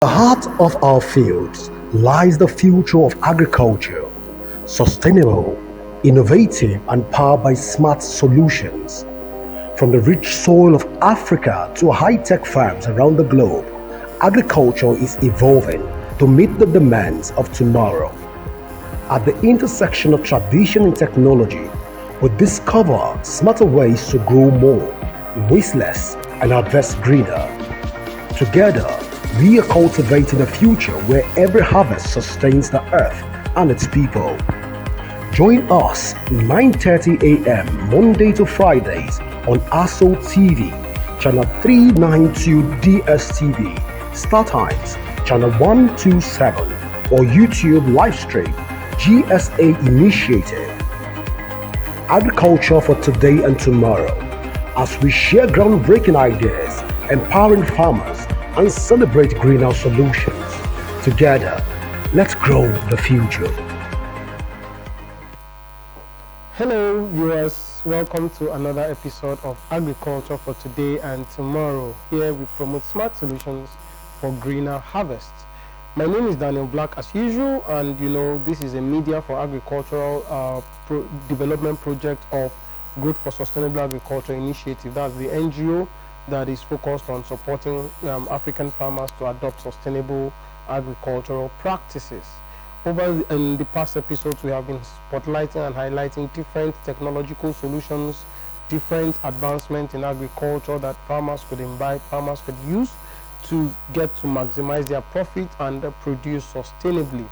The heart of our fields lies the future of agriculture, sustainable, innovative, and powered by smart solutions. From the rich soil of Africa to high-tech farms around the globe, agriculture is evolving to meet the demands of tomorrow. At the intersection of tradition and technology, we discover smarter ways to grow more, waste less, and harvest greener. Together, we are cultivating a future where every harvest sustains the earth and its people. Join us 9:30 a.m. Monday to Fridays on Aso TV, channel 392 DSTV, Star Times, channel 127, or YouTube live stream GSA Initiative. Agriculture for today and tomorrow, as we share groundbreaking ideas, empowering farmers, and celebrate greenhouse solutions. Together, let's grow the future. Hello viewers, welcome to another episode of Agriculture for Today and Tomorrow. Here we promote smart solutions for greener harvests. My name is Daniel Black as usual, and this is a media for agricultural development project of Growth for Sustainable Agriculture Initiative. That's the NGO that is focused on supporting African farmers to adopt sustainable agricultural practices. In the past episodes, we have been spotlighting and highlighting different technological solutions, different advancements in agriculture that farmers could imbibe, farmers could use to get to maximize their profit and produce sustainably.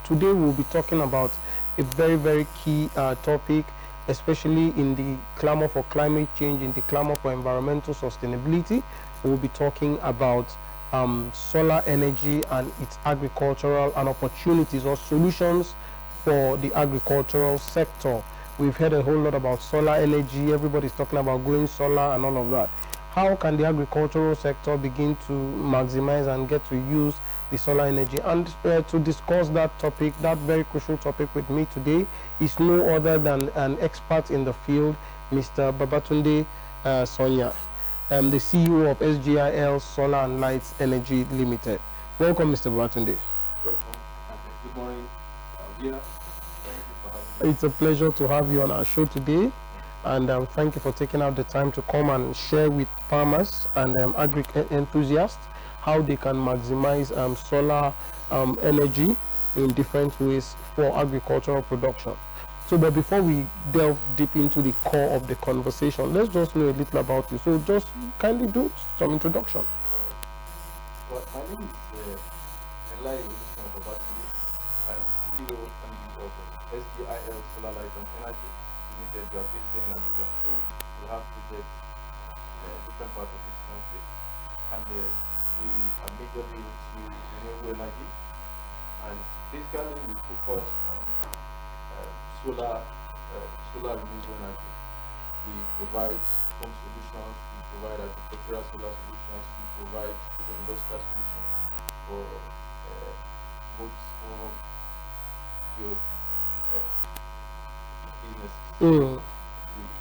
Today we'll be talking about a very key topic, especially in the clamor for climate change, in the clamor for environmental sustainability. We'll be talking about solar energy and its agricultural and opportunities or solutions for the agricultural sector. We've heard a whole lot about solar energy. Everybody's talking about going solar and all of that. How can the agricultural sector begin to maximize and get to use the solar energy? And to discuss that topic, that very crucial topic with me today, is no other than an expert in the field, Mr. Babatunde Sonya, the CEO of SGIL Solar and Lights Energy Limited. Welcome, Mr. Babatunde. Welcome. Good morning, Thank you for having me. It's a pleasure to have you on our show today, and thank you for taking out the time to come and share with farmers and agri enthusiasts how they can maximize solar energy in different ways for agricultural production. So, but before we delve deep into the core of the conversation, let's just know a little about you. So just kindly do some introduction. Well, my name is Milay. I'm CEO of SGIL Solar Light and Energy Limited. We are based in Abuja. So we have projects in different parts of this country, and we are majorly into renewable energy. And basically, we focus on solar renewable energy. We provide home solutions, we provide agricultural solar solutions, we provide even industrial solutions for both home field businesses.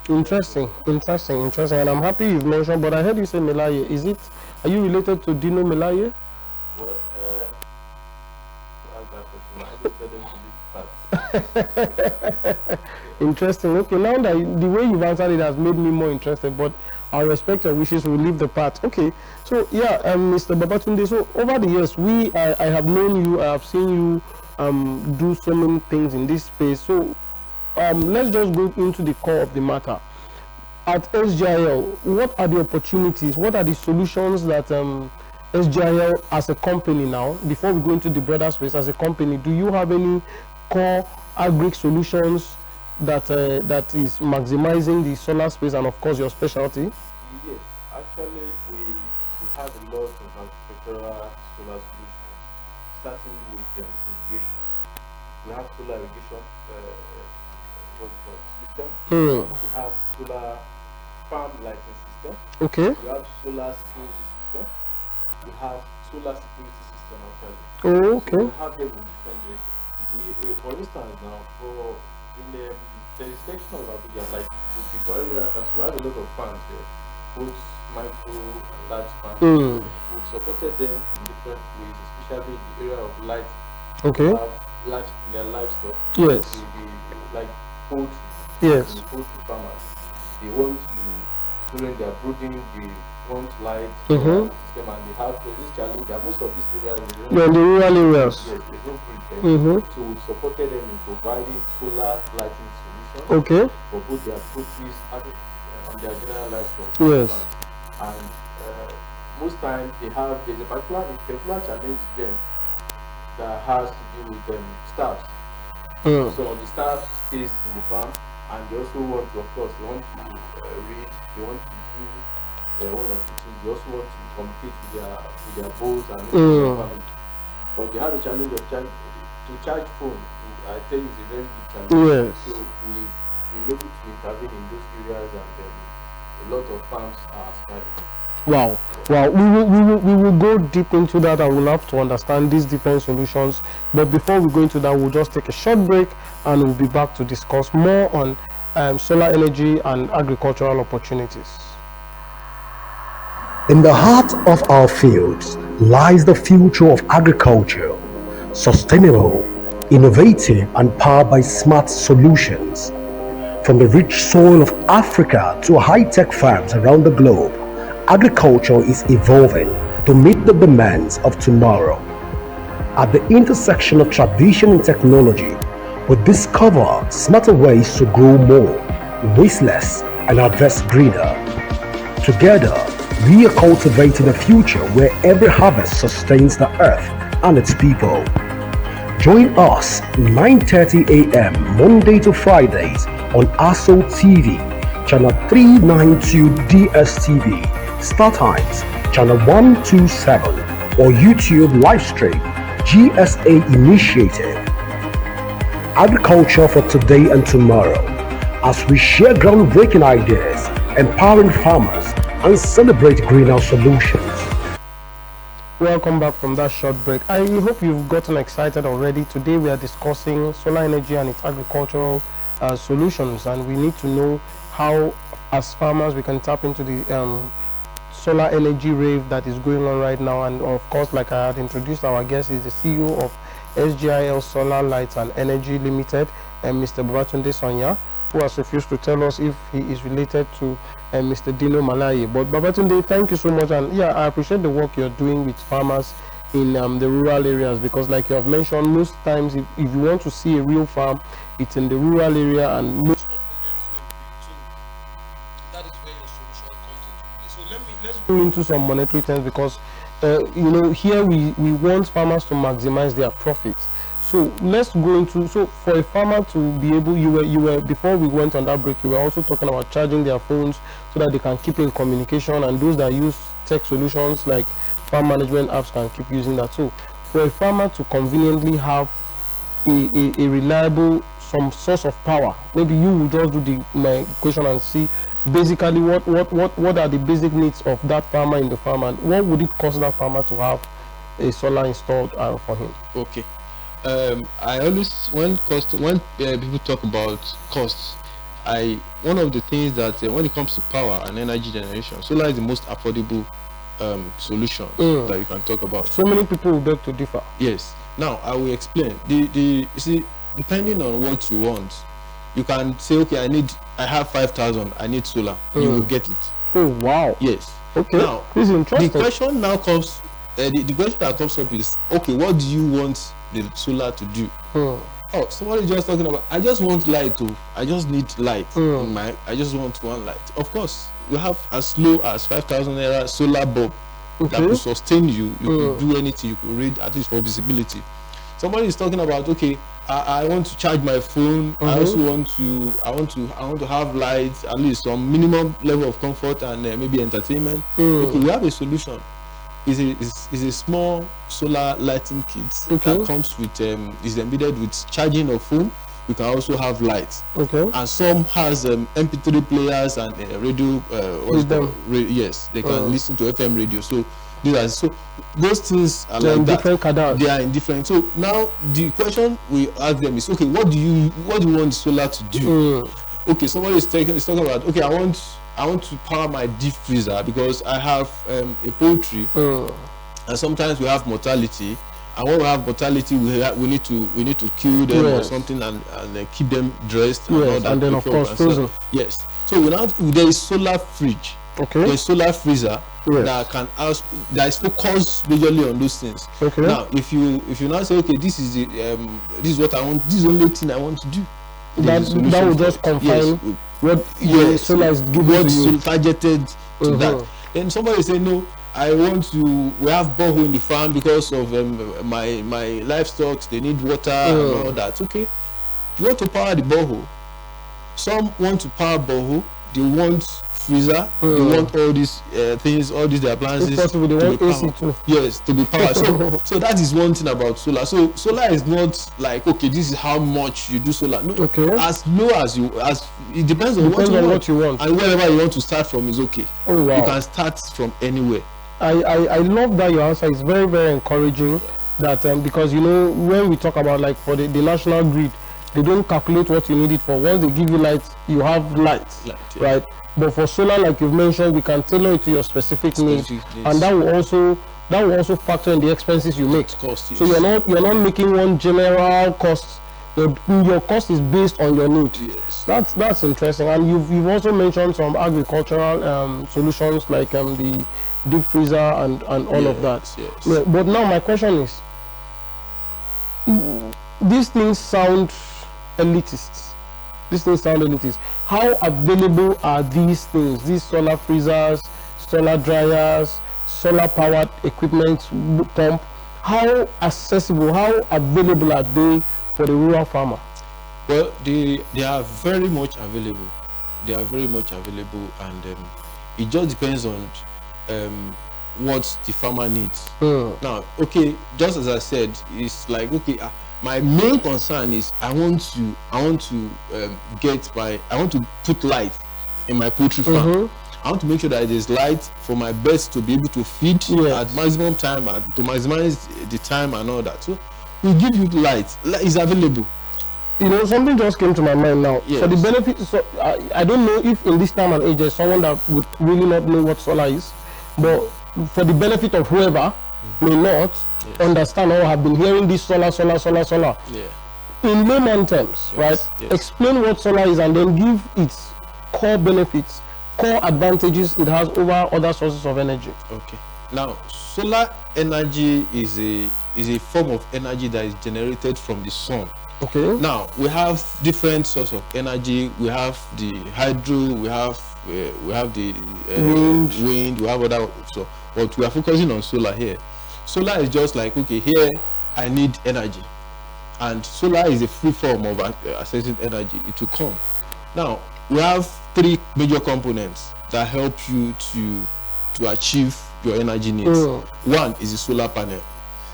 Interesting. And I'm happy you've mentioned, but I heard you say Milaye. Are you related to Dino Milaye? Well, to ask that question, I just tell them to leave facts. Interesting. Okay, now that the way you've answered it has made me more interested, but I respect your wishes. We'll leave the part. Okay, so yeah, Mr. Babatunde. So over the years, I have known you. I have seen you do so many things in this space. So let's just go into the core of the matter. At SGIL, what are the opportunities? What are the solutions that SGIL as a company now? Before we go into the broader space, as a company, do you have any core agri solutions that is maximizing the solar space and of course your specialty? Yes, actually we have a lot of agricultural solar solutions, starting with irrigation. We have solar irrigation system. We have solar farm lighting system. Okay. We have solar security system. We have solar security system actually. Oh, okay. So we have them in different ways. For instance now, in the section of Abuja, like with the Barrier, we have a lot of farms here, both micro and large farms. Mm. We've supported them in different ways, especially in the area of light. Okay. They have their livestock. Yes. Like poultry. Yes. The poultry farmers, they want to, during their brooding, they want light Mm-hmm. system, and they have this challenge that most of these areas Yeah, in the rural areas. yes, they don't breed them. Mm-hmm. So we supported them in providing solar lighting solutions Okay. for both their poultry and their general livestock. Yes. And most times there's a particular challenge to them that has to do with staff. Mm. So the staff stays in the farm, and they also want to, of course, they want to read, they want to do one or two things. They also want to communicate with their boss and their family. But they have a challenge of to charge phone. I tell you, it's a very big challenge. Yes. So we've been able to intervene in those areas, and a lot of farms are smiling. Wow. Wow. We will go deep into that, and we'll have to understand these different solutions. But before we go into that, we'll just take a short break, and we'll be back to discuss more on solar energy and agricultural opportunities. In the heart of our fields lies the future of agriculture, sustainable, innovative, and powered by smart solutions. From the rich soil of Africa to high-tech farms around the globe, agriculture is evolving to meet the demands of tomorrow. At the intersection of tradition and technology, we discover smarter ways to grow more, waste less, and harvest greener. Together, we are cultivating a future where every harvest sustains the earth and its people. Join us 9:30 a.m. Monday to Fridays on Aso TV, channel 392 DSTV, Star Times, channel 127, or YouTube live stream GSAI Initiative. Agriculture for today and tomorrow, as we share groundbreaking ideas, empowering farmers, and celebrate greener solutions. Welcome back from that short break. I hope you've gotten excited already. Today we are discussing solar energy and its agricultural solutions, and we need to know how, as farmers, we can tap into the solar energy rave that is going on right now. And of course, like I had introduced, our guest is the CEO of SGIL Solar Lights and Energy Limited, and Mr. Babatunde Olusanya, who has refused to tell us if he is related to Mr. Dino Malaye. But Babatunde, thank you so much, and yeah, I appreciate the work you're doing with farmers in the rural areas, because like you have mentioned, most times if you want to see a real farm, it's in the rural area, and most often there is no grid. So that is where your solution comes into play. So let's go into some monetary terms, because you know, here we want farmers to maximize their profits. So let's go into, so for a farmer to be able, you were before we went on that break, you were also talking about charging their phones so that they can keep in communication, and those that use tech solutions like farm management apps can keep using that. So for a farmer to conveniently have a reliable, some source of power, maybe you will just do my equation and see basically what are the basic needs of that farmer in the farm, and what would it cost that farmer to have a solar installed for him. Okay. I always, when people talk about costs, one of the things that when it comes to power and energy generation, solar is the most affordable solution that you can talk about. So many people will beg to differ. Yes. Now I will explain. You see, depending on what you want, you can say, okay, I have 5,000, I need solar. You will get it. Oh wow. Yes. Okay. Now this is interesting. the question now comes. The question that comes up is, okay, what do you want the solar to do? Oh, somebody just talking about, I just want light too. I just need light. I just want one light. Of course, you have as low as 5,000 naira solar bulb that will sustain you. You could do anything. You could read, at least for visibility. Somebody is talking about, okay, I want to charge my phone. I also want to have lights, at least some minimum level of comfort and maybe entertainment. Okay, we have a solution. Is a small solar lighting kit that comes with is embedded with charging of phone. You can also have lights. And some has MP3 players and radio. Yes, they can listen to FM radio. So those things are like that. They are in different. So now the question we ask them is, okay, what do you want solar to do? Okay, somebody is talking about, okay, I want to power my deep freezer because I have a poultry, and sometimes we have mortality. And when we have mortality, we need to kill them or something and keep them dressed and all that. And then of course frozen. Yes. So there is solar fridge. Okay. There is solar freezer that is focused majorly on those things. Okay. Now, if you now say, okay, this is what I want. This is the only thing I want to do. That will just confine what solar is giving to you. Targeted to that. Then somebody say no. We have borehole in the farm because of my livestock. They need water and all that. Okay, you want to power the borehole. Some want to power borehole. They want freezer. They want all these things, all these appliances. If possible, they want AC too. Yes, to be powered. So that is one thing about solar. So solar is not like, okay, this is how much you do solar. No, as low as it depends on what you want. And wherever you want to start from is okay. Oh wow! You can start from anywhere. I love that your answer is very, very encouraging. That because when we talk about like for the national grid, they don't calculate what you need it for. Once they give you light, you have light, right? But for solar, like you've mentioned, we can tailor it to your specific needs, and that will also factor in the expenses you make. Cost, yes. So you're not making one general cost. Your cost is based on your need. Yes. That's interesting. And you've also mentioned some agricultural solutions like the deep freezer and all of that. Yes. Yeah, but now my question is, these things sound elitist. How available are these things? These solar freezers, solar dryers, solar powered equipment, pump. How accessible, how available are they for the rural farmer? Well, they are very much available. And it just depends on what the farmer needs. Now, okay, just as I said, it's like, okay, my main concern is I want to put light in my poultry farm. I want to make sure that there's light for my birds to be able to feed at maximum time, to maximize the time and all that. So we give you light. Light is available. Something just came to my mind now. Yes. For the benefit, I don't know if in this time and age there's someone that would really not know what solar is. But for the benefit of whoever may not understand or have been hearing this solar. Yeah. In layman terms, right? Yes. Explain what solar is and then give its core benefits, core advantages it has over other sources of energy. Okay. Now, solar energy is a form of energy that is generated from the sun. Okay. Now we have different sources of energy. We have the hydro. We have the wind. We have other. So, but we are focusing on solar here. Solar is just like, okay, here I need energy, and solar is a free form of accessing energy. It will come. Now we have three major components that help you to achieve your energy needs. One is the solar panel.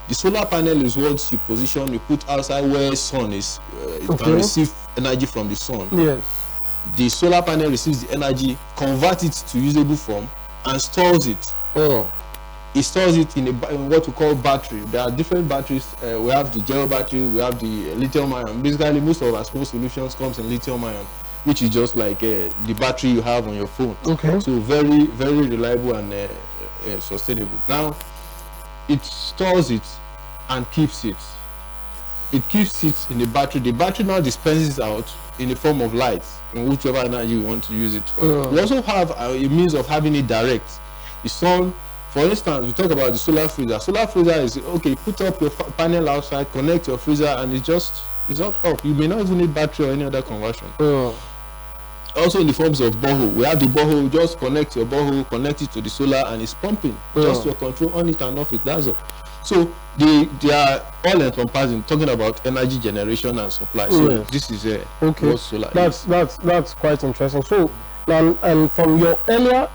The solar panel is what you position, you put outside where sun is. It can receive energy from the sun. Yes. The solar panel receives the energy, converts it to usable form, and stores it. It stores it in what we call battery. There are different batteries. We have the gel battery, we have the lithium ion. Basically, most of our small solutions comes in lithium ion, which is just like the battery you have on your phone. Okay. So very, very reliable and sustainable. Now, it stores it and keeps it. It keeps it in the battery. The battery now dispenses out in the form of light, in whichever energy you want to use it for. We also have a means of having it direct. The sun, for instance, we talk about the solar freezer. Solar freezer is, okay, put up your panel outside, connect your freezer, and it's up. You may not even need battery or any other conversion. Also in the forms of borehole, we have the borehole. Just connect your borehole, connect it to the solar, and it's pumping. Just your control on it and off it. That's all. So they are all encompassing, talking about energy generation and supply. So this is what solar is. That's quite interesting. So and from your earlier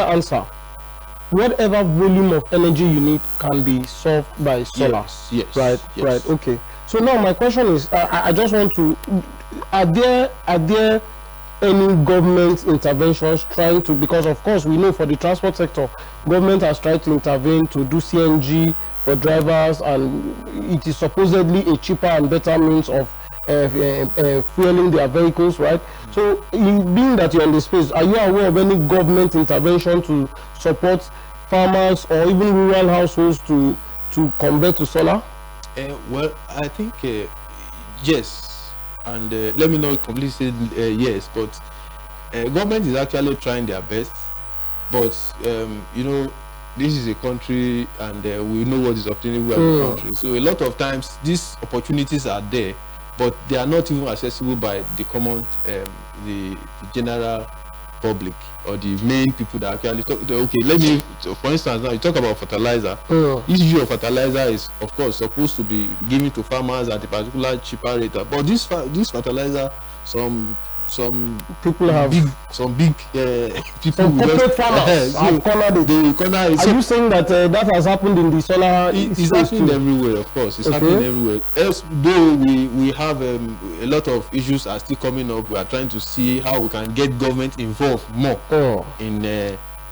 answer, whatever volume of energy you need can be solved by solar. Yes. Right. Okay. So now my question is, I just want to, are there any government interventions trying to, because of course we know for the transport sector, government has tried to intervene to do CNG for drivers, and it is supposedly a cheaper and better means of fueling their vehicles, right? So, being that you're in the space, are you aware of any government intervention to support farmers or even rural households to convert to solar? Well, I think yes, and let me not completely say yes, but government is actually trying their best. But you know, this is a country, and we know what is obtainable as a country. So a lot of times these opportunities are there, but they are not even accessible by the common, the general public or the main people that actually talk. Okay, let me, for instance, now you talk about fertilizer. This issue of fertilizer is, of course, supposed to be given to farmers at a particular cheaper rate. But this fertilizer, some people have some big people, some corporate farmers have cornered it. They corner it. Are you saying that that has happened in the solar? It's happening everywhere, of course. It's happening everywhere. Else, though we have a lot of issues are still coming up. We are trying to see how we can get government involved more in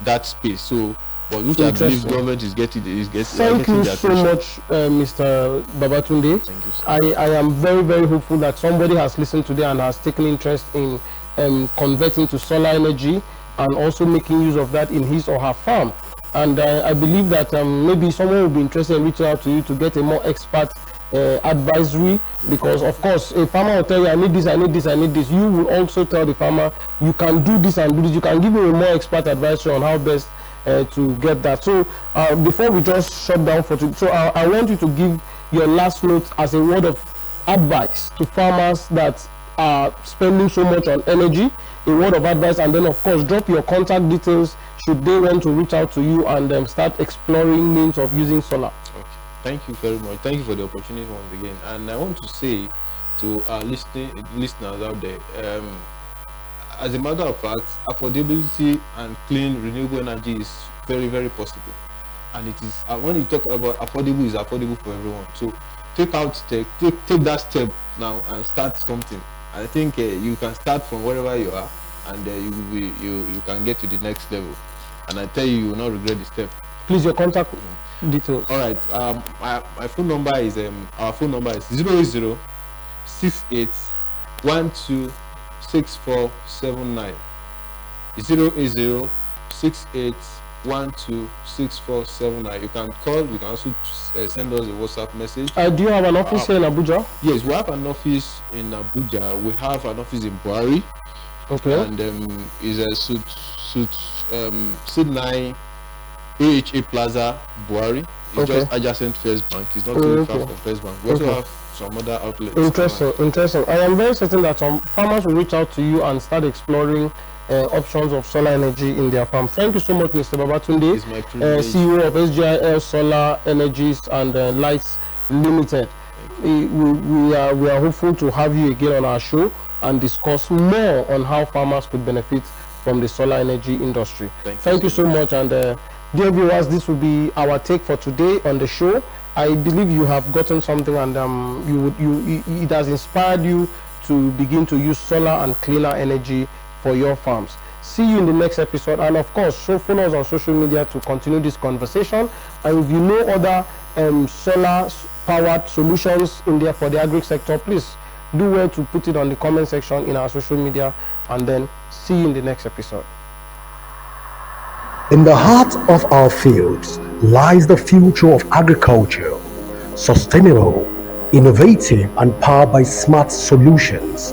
that space. So, but which I believe government is getting Thank you so much, Mr. Babatunde. Thank you, sir. I am very, very hopeful that somebody has listened today and has taken interest in converting to solar energy and also making use of that in his or her farm. And I believe that maybe someone will be interested in reaching out to you to get a more expert advisory, because of course a farmer will tell you, I need this, I need this, I need this. You will also tell the farmer, you can do this and do this. You can give him a more expert advisory on how best to get that. So before we just shut down for today, so I want you to give your last note as a word of advice to farmers that are spending so much on energy, a word of advice, and then of course drop your contact details should they want to reach out to you and start exploring means of using solar. Okay. Thank you very much. Thank you for the opportunity once again. And I want to say to our listeners out there, as a matter of fact, affordability and clean renewable energy is very, very possible. And it is, when you talk about affordable, is affordable for everyone. So take that step now and start something. I think you can start from wherever you are, and you can get to the next level. And I tell you, you will not regret the step. Please, your contact details. All right. My phone number is our phone number is 080 68 12 6479. 080 68 12 6479. You can call. You can also send us a WhatsApp message. Do you have an office here in Abuja? Yes, we have an office in Abuja. We have an office in Buhari. Okay. And is a Suit 9 AHA Plaza, Buhari. It's just adjacent First Bank. It's not too far from First Bank. We also have some other outlets. Interesting. I am very certain that some farmers will reach out to you and start exploring options of solar energy in their farm. Thank you so much, Mr. Babatunde, it's my privilege. CEO of GSAI Solar Energies and Lights Limited. We are hopeful to have you again on our show and discuss more on how farmers could benefit from the solar energy industry. Thank you so much. And dear viewers, this will be our take for today on the show. I believe you have gotten something, and it has inspired you to begin to use solar and cleaner energy for your farms. See you in the next episode, and of course, follow us on social media to continue this conversation. And if you know other solar powered solutions in there for the agri sector, please do well to put it on the comment section in our social media, and then see you in the next episode. In the heart of our fields lies the future of agriculture, sustainable, innovative, and powered by smart solutions.